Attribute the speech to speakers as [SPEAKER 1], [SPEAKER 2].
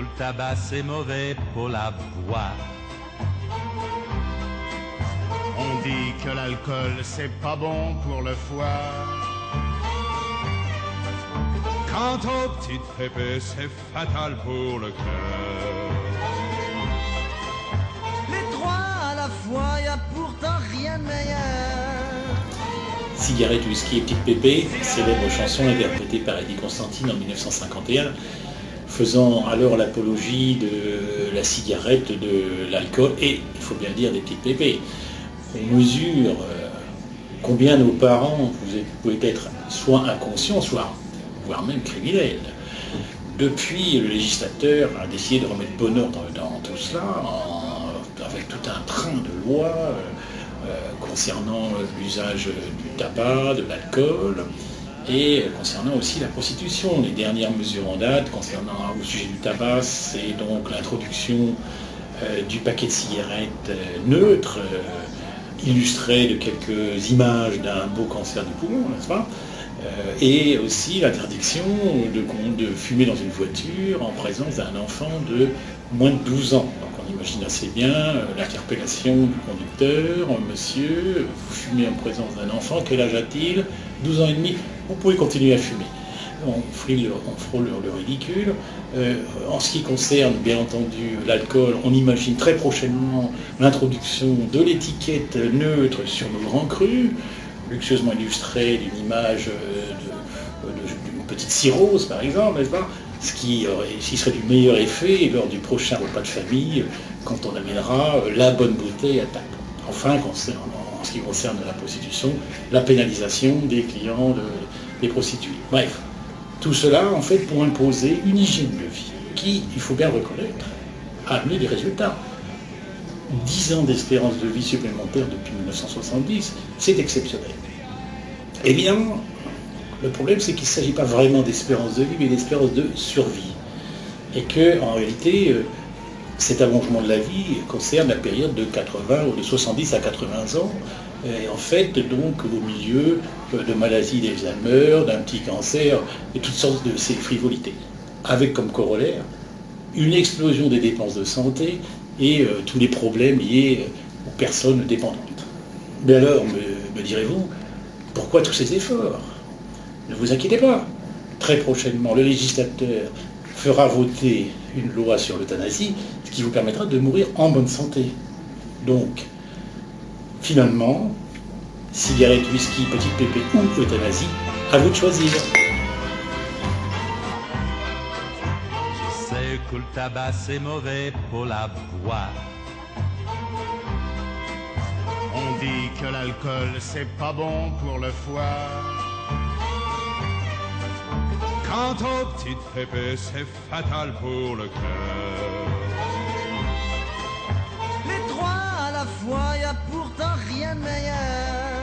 [SPEAKER 1] que le tabac c'est mauvais pour la voix.
[SPEAKER 2] On dit que l'alcool c'est pas bon pour le foie.
[SPEAKER 1] Quant aux petites pépées, c'est fatal pour le cœur.
[SPEAKER 3] Les trois à la fois, y a pourtant rien de meilleur.
[SPEAKER 4] Cigarette, whisky et petite pépée, célèbre chanson interprétée par Eddie Constantine en 1951, faisant alors l'apologie de la cigarette, de l'alcool et, il faut bien dire, des petites pépées. On mesure combien nos parents pouvaient être soit inconscients, soit voire même criminels. Depuis, le législateur a décidé de remettre bon ordre dans tout cela, avec tout un train de lois concernant l'usage du tabac, de l'alcool, et concernant aussi la prostitution. Les dernières mesures en date concernant au sujet du tabac, c'est donc l'introduction du paquet de cigarettes neutre, illustré de quelques images d'un beau cancer du poumon, n'est-ce pas ? Et aussi l'interdiction de fumer dans une voiture en présence d'un enfant de moins de 12 ans. Donc on imagine assez bien l'interpellation du conducteur. Monsieur, vous fumez en présence d'un enfant, quel âge a-t-il ? 12 ans et demi, vous pouvez continuer à fumer. On frôle le ridicule. En ce qui concerne, bien entendu, l'alcool, on imagine très prochainement l'introduction de l'étiquette neutre sur nos grands crus, luxueusement illustrée d'une image d'une petite cirrhose, par exemple, n'est-ce pas ? Ce qui serait du meilleur effet lors du prochain repas de famille, quand on amènera la bonne bouteille à table. Enfin, en ce qui concerne la prostitution, la pénalisation des clients, des prostituées. Bref, tout cela, en fait, pour imposer une hygiène de vie qui, il faut bien le reconnaître, a amené des résultats. 10 ans d'espérance de vie supplémentaire depuis 1970, c'est exceptionnel. Évidemment, le problème, c'est qu'il ne s'agit pas vraiment d'espérance de vie, mais d'espérance de survie. Et que, en réalité, cet allongement de la vie concerne la période de 80 ou de 70 à 80 ans, et en fait, donc, au milieu de maladies d'Alzheimer, d'un petit cancer, et toutes sortes de ces frivolités. Avec comme corollaire une explosion des dépenses de santé et tous les problèmes liés aux personnes dépendantes. Mais alors, me direz-vous, pourquoi tous ces efforts ? Ne vous inquiétez pas, très prochainement, le législateur fera voter une loi sur l'euthanasie, ce qui vous permettra de mourir en bonne santé. Donc, finalement, cigarette, whisky, petite pépé ou euthanasie, à vous de choisir.
[SPEAKER 1] Je sais que le tabac c'est mauvais pour la voix.
[SPEAKER 2] On dit que l'alcool c'est pas bon pour le foie.
[SPEAKER 1] Quant aux petites pépées, c'est fatal pour le cœur.
[SPEAKER 3] Les trois à la fois, y a pourtant rien de meilleur.